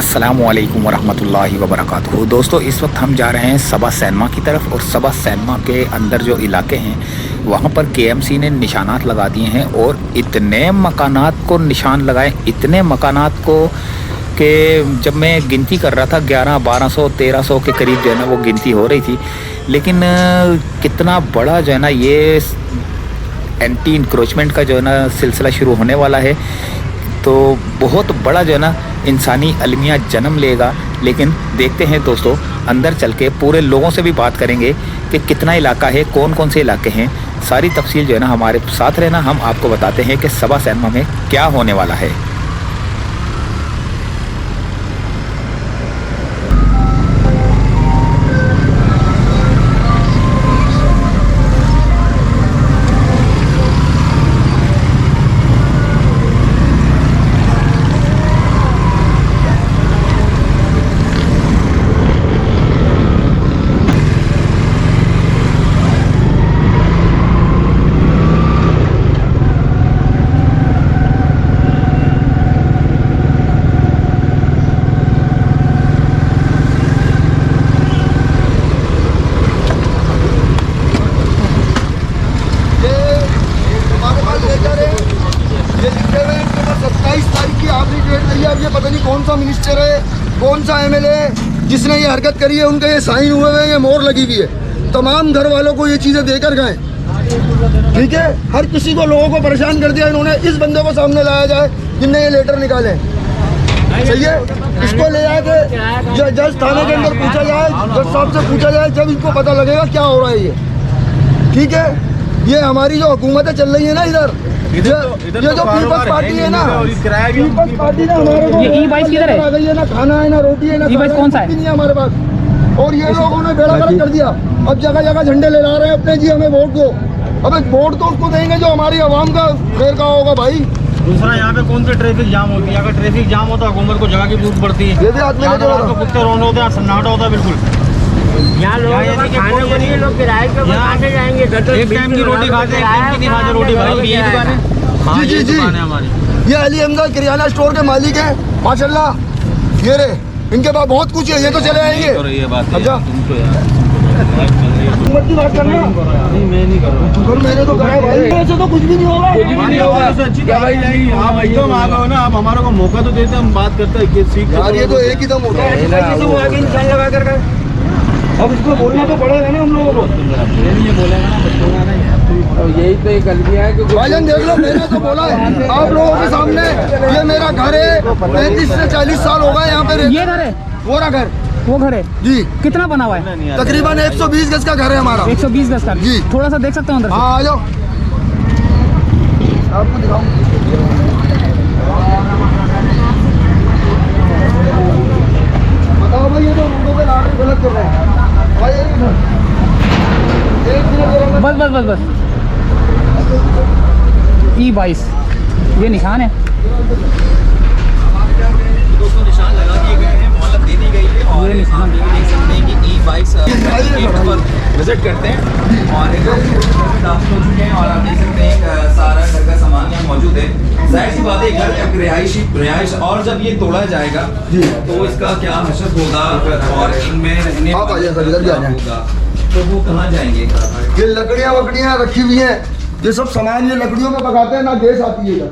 अस्सलामुअलैकुम वरहमतुल्लाहि वबरकातुहू। दोस्तों, इस वक्त हम जा रहे हैं सबा सैनमा की तरफ, और सबा सैनमा के अंदर जो इलाके हैं वहाँ पर केएमसी ने निशानात लगा दिए हैं, और इतने मकानात को निशान लगाए, इतने मकानात को कि जब मैं गिनती कर रहा था 1100, 1200, 1300 के करीब जो है ना वो गिनती हो रही थी। लेकिन कितना बड़ा जो है ना ये एंटी इंक्रोचमेंट का जो है ना सिलसिला शुरू होने वाला है, तो बहुत बड़ा जो है ना इंसानी अलमिया जन्म लेगा। लेकिन देखते हैं दोस्तों, अंदर चल के पूरे लोगों से भी बात करेंगे कि कितना इलाका है, कौन कौन से इलाके हैं, सारी तफसील जो है ना हमारे साथ रहना। हम आपको बताते हैं कि सबा सैनमा में क्या होने वाला है। ये पता नहीं कौन सा मिनिस्टर है, कौन सा एमएलए जिसने ये हरकत करी है, उनके ये साइन हुए हुए, ये मोहर लगी हुई है। तमाम घर वालों को ये चीज़ें देकर गए, ठीक है। हर किसी को, लोगों को परेशान कर दिया इन्होंने। इस बंदे को सामने लाया जाए जिनने ये लेटर निकाले, सही है। इसको ले जाके जज थाने के अंदर पूछा जाए, जज साहब से पूछा जाए, जब इनको पता लगेगा क्या हो रहा है ये, ठीक है। ये हमारी जो हुकूमतें चल रही है ना इधर, ये जो पीपल्स पार्टी है ना, पीपल्स पार्टी ने हमारे को ई-बाइक किधर है? आ गई है ना, खाना है ना, रोटी है ना, ई-बाइक कौन सा है? नहीं है हमारे पास। और ये लोगों ने बेड़ा गर्क कर दिया। अब जगह जगह झंडे ले ला रहे हैं अपने, जी हमें वोट दो। अब वोट तो उसको देंगे जो हमारी आवाम का खैर का होगा भाई। दूसरा, यहाँ पे कौन सी ट्रैफिक जाम होती है? अगर ट्रैफिक जाम होता है हुकूमत को जगह की जरूरत पड़ती है। ये भी आदमी तो कुत्ते रोने होते हैं, सन्नाटा होता है बिल्कुल। यहाँ लोग खाने को नहीं, लोग किराए पे खाने जाएंगे। एक टाइम की रोटी खाते हैं, एक टाइम की नहीं खाते रोटी भाई। ये दुकान है, हाँ जी ये जी दुकान है हमारी। ये अली हमजा किराना स्टोर के मालिक हैं माशाल्लाह। ये रे, इनके पास बहुत कुछ है, ये तो चले आएंगे। ये बात अच्छा, तुमको यार हुकूमत की बात करना। नहीं, मैं नहीं कर रहा। मैंने तो कहा भाई, ऐसे तो कुछ भी नहीं होगा। कुछ भी नहीं होगा, इससे अच्छी दवाई जाएगी। आप एकदम आ गए ना, आप हमारे को मौका तो देते, हम बात करते हैं कि सीख यार ये तो एक ही दम होता है। इंसान लगा कर अब इसको बोलना तो पड़ेगा ना हम लोगों को। ये बोलेगा ना बच्चों का नहीं, यही तो एक गलतियाँ है कि भाईजान देख लो, मैंने तो बोला है आप लोगों के सामने, ये मेरा घर है, 35 से 40 साल हो गए यहाँ पे रहते। ये घर है, वो रहा घर, वो घर है जी। कितना बना हुआ है? तकरीबन 120 गज का घर है हमारा। 120 गज का जी। थोड़ा सा देख सकते हो अंदर से? हाँ आ जाओ, आपको दिखाऊं। बताओ भाई, ये तो रोडों पे ला रहे हैं, गलत कर रहे हैं भाई। एक मिनट बस बस बस बस। E22 ये निशान है। दोस्तों, निशान लगा दिए गए हैं, मोहलत दे दी गई है, और आप ये देख सकते हैं कि E22 गेट पर विजिट करते हैं, और दाखिल हो चुके हैं। और आप देख सकते हैं सारा घर का सामान यहाँ मौजूद है। जाहिर सी बात है, घर एक रिहाइश, और जब ये तोड़ा जाएगा तो इसका क्या हशर होगा, और इनमें रहने आप आ जाइए सर, इधर भी आ जाएं। होगा, तो वो कहाँ जाएंगे? ये लकड़ियाँ वकड़ियाँ रखी हुई हैं, ये सब सामान ये लकड़ियों में पकाते हैं ना, गैस आती है इधर।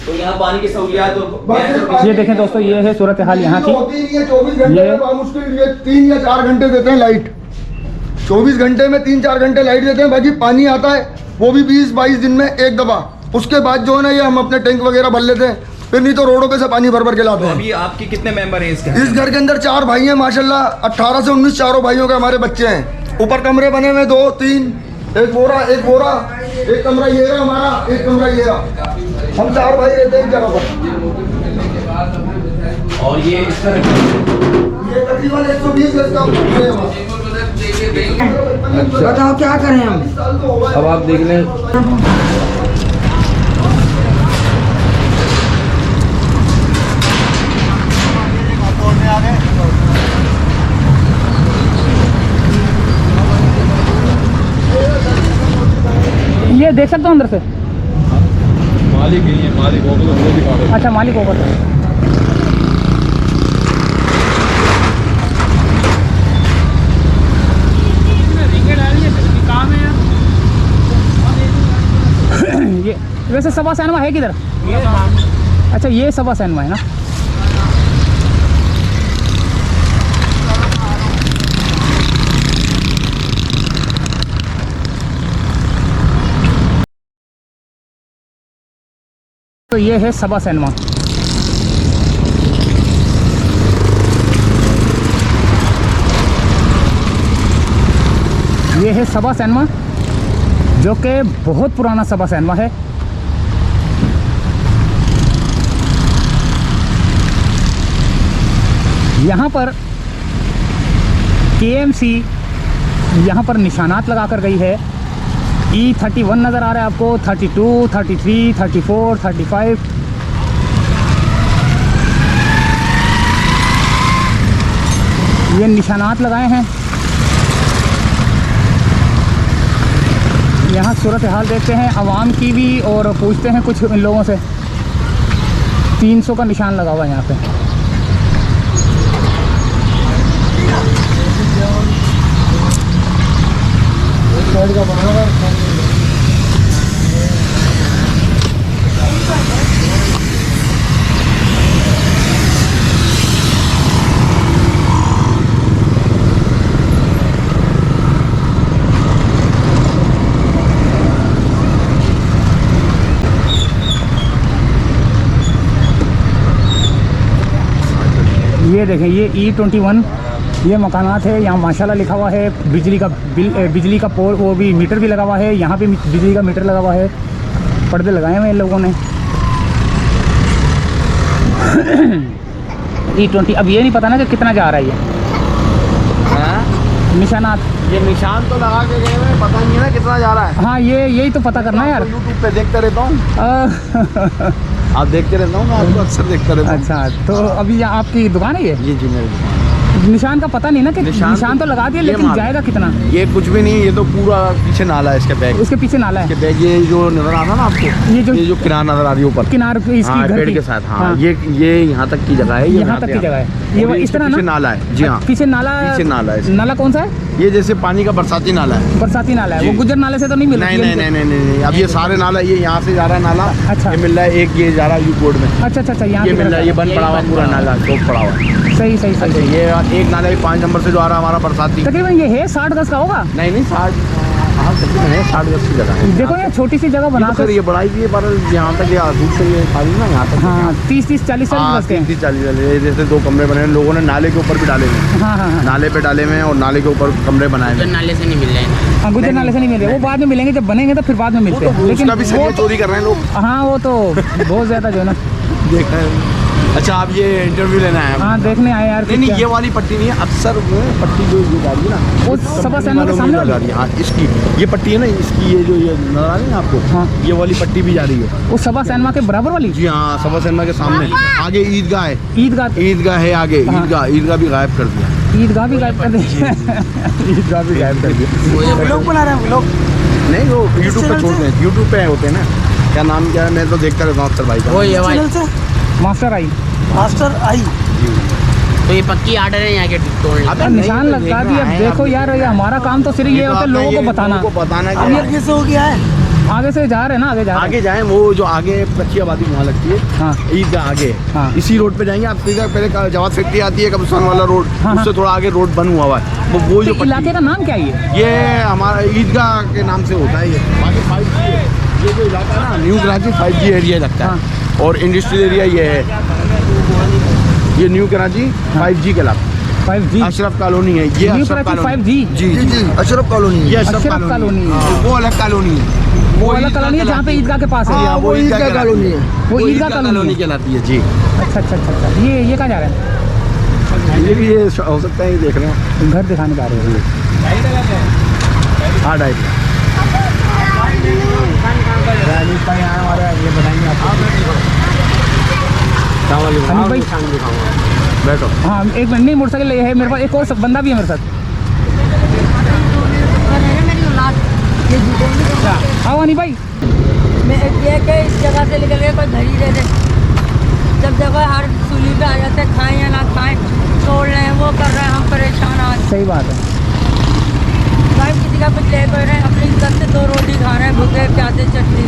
तो यहाँ पानी की सहूलियात ये देखें दोस्तों, ये है सूरत हाल यहाँ की। होती नहीं है 24 घंटे में, मुश्किल ये 3 या 4 घंटे देते हैं लाइट। 24 घंटे में 3-4 घंटे लाइट देते हैं। बाकी पानी आता है वो भी 20-22 दिन में एक दफा। उसके बाद जो है ना, ये हम अपने टैंक वगैरह भर लेते हैं, फिर नहीं तो रोडों पे से पानी भर भर के लाते हैं। अभी आपके कितने मेंबर हैं इस घर के अंदर? 4 भाई हैं माशाल्लाह, 18 से 19 चारों भाइयों के हमारे बच्चे हैं। ऊपर कमरे बने हुए 2-3, एक बोरा, एक कमरा ये रहा हमारा, एक कमरा ये रहा। हम 4 भाई रहते हैं एक जगह पर। और ये इस तरह ये तकरीबन 120 गज का है हमारा। बताओ क्या करें हम? अब आप देख लें। ये देख सकते हो अंदर से? मालिक नहीं है, मालिक होगा तो वो दिखा रहे हैं। अच्छा, मालिक होगा तो वैसे सभा सैनमा है किधर? अच्छा ये सभा सैनमा है ना। तो ये है सभा सैनमा। ये है सभा सैनमा जो कि बहुत पुराना सभा सैनमा है। यहाँ पर KMC यहाँ पर निशानात लगा कर गई है। E31 नज़र आ रहा है आपको, 32, 33, 34, 35। ये निशानात लगाए हैं। यहाँ सूरत हाल देखते हैं आवाम की भी और पूछते हैं कुछ इन लोगों से। 300 का निशान लगा हुआ है यहाँ पे। ये देखें, ये E21 ये मकानात है। यहाँ माशाल्लाह लिखा हुआ है। बिजली का बिल, बिजली का पोल, वो भी मीटर भी लगा हुआ है। यहाँ पे बिजली का मीटर लगा हुआ है। पर्दे लगाए हुए इन लोगों ने। E20 अब ये नहीं पता ना कि कितना जा रहा है ये निशानात। ये निशान तो लगा के गए हैं, पता नहीं है ना कितना जा रहा है। हाँ ये यही तो पता करना है यार। यूट्यूब पे देखता रहता हूँ। आप देखते रहता हूँ ना, आपको अक्सर देखता रहता हूँ। अच्छा, तो अभी यहाँ आपकी दुकान है ये? जी मेरी दुकान। निशान का पता नहीं ना कि निशान तो लगा दिया, लेकिन जाएगा कितना? ये कुछ भी नहीं, ये तो पूरा पीछे नाला है इसके बैग। उसके पीछे नाला है। इसके बैग ये जो नजर आ रहा ना आपको, ये जो किनार नजर आ रही है ऊपर, किनार इसकी हाँ, घर पेड़ की के साथ। हाँ, ये यहाँ तक की जगह है। यहाँ तक की जगह है। ये इस तरह ना नाला है। जी हाँ, पीछे नाला। पीछे नाला है। नाला कौन सा है? ये जैसे पानी का बरसाती नाला है। बरसाती नाला है। वो गुजर नाले से तो नहीं मिल रहा? नहीं। अब ये सारे नाला, ये यहाँ से जा रहा है नाला। अच्छा, ये मिल रहा है एक, ये जा रहा है यूकोड में। अच्छा, यहाँ ये मिल रहा है, ये बंद पड़ा हुआ पूरा नाला, चौक पड़ा हुआ। सही। ये एक नाला 5 नंबर से जो आ रहा है हमारा बरसाती। तकरीबन ये है 60 गज का होगा। नहीं 60 गज की जगह है। देखो ये छोटी सी जगह बना कर ये बढ़ाई भी है, पर यहाँ तक दूर से ये खाली ना यहाँ तक। हाँ 30-40 गज के। 30-40 जैसे 2 कमरे बने हैं। लोगों ने नाले के ऊपर भी डाले हुए हैं। हाँ। नाले पे डाले हुए हैं और नाले के ऊपर कमरे बनाए हुए। नाले से नहीं मिल रहे हैं। हाँ, गुजर नाले से नहीं मिल रहे। वो बाद में मिलेंगे, जब बनेंगे तो फिर बाद में मिलते हैं। लेकिन उसका भी सही चोरी कर रहे हैं लोग। हाँ वो तो बहुत ज्यादा जो है ना देख रहे हैं। अच्छा, आप ये इंटरव्यू लेना है? हाँ देखने आए यार। नहीं ये वाली पट्टी नहीं है, अक्सर वो पट्टी जो ये डाली है ना, वो सभा सैनमा के सामने वाली। हाँ इसकी ये पट्टी है ना, इसकी ये जो ये नजर आ रही है ना आपको, हाँ ये वाली पट्टी भी जा रही है। वो सभा सैनमा के बराबर वाली? जी हाँ, सभा सैनमा के सामने। आगे ईदगाह है। ईदगाह है आगे। हाँ। ईदगाह भी गायब कर दिया। ईदगाह भी गायब कर दी। ईदगाह भी गायब कर दिया। लोग बना रहे हैं लोग। नहीं वो यूट्यूब पे छोड़ते हैं, यूट्यूब पे होते हैं ना। क्या नाम क्या है, मैं तो देखता रहता हूँ अक्सर भाई का। मास्टर आई। तो ये पक्की आर्डर है यहाँ के तोड़ने। अब निशान लगा दिया। देखो यार, ये हमारा काम तो सिर्फ ये होता है लोगों को बताना। आगे से हो गया है। आगे से जा रहे हैं ना, आगे जाएं। वो जो आगे कच्ची आबादी वहाँ लगती है। हाँ। ईदगाह आगे। हाँ। इसी रोड पे जाएंगे आप सीधा। पहले जवाद फैक्ट्री आती है, कब्रिस्तान वाला रोड। हाँ। उससे थोड़ा आगे रोड बन हुआ है। वो जो इलाके का नाम क्या है? ये हमारा ईदगाह के नाम से होता है। ये बाकी 5G है। ये जो इलाका है ना, न्यू कराची 5G एरिया लगता है। और इंडस्ट्रियल एरिया ये है। ये न्यू कराची 5G के इलाका। 5G अशरफ कॉलोनी है ये। New Karachi 5G। जी अशरफ कॉलोनी। ये अशरफ कॉलोनी। वो अलग कॉलोनी है। वो अलग कॉलोनी है जहाँ पे ईदगाह के पास है। वो ईदगाह कॉलोनी है। वो ईदगाह कॉलोनी कहलाती है। जी अच्छा। ये कहाँ जा रहे हैं? ये भी ये हो सकता है, ये देख रहे हैं घर दिखाने जा रहे हैं। हाँ डाइट ये बताएंगे हनीफ भाई बैठो। हाँ एक मिनट, नहीं मोटरसाइकिल है मेरे पास। एक और बंदा भी है मेरे साथ। आओ हनीफ भाई। मैं ये कि इस जगह से निकल गए, कोई घड़ी दे दे। जब देखो हर सूली पे आ जाते, खाएं या ना खाएं, तोड़ रहे हैं, वो कर रहे हैं, हम परेशान आज। सही बात है भाई, किसी का कुछ ले कोई रहे, अपनी इज्जत से 2 रोटी खा रहे हैं, भूखे प्यासे चटनी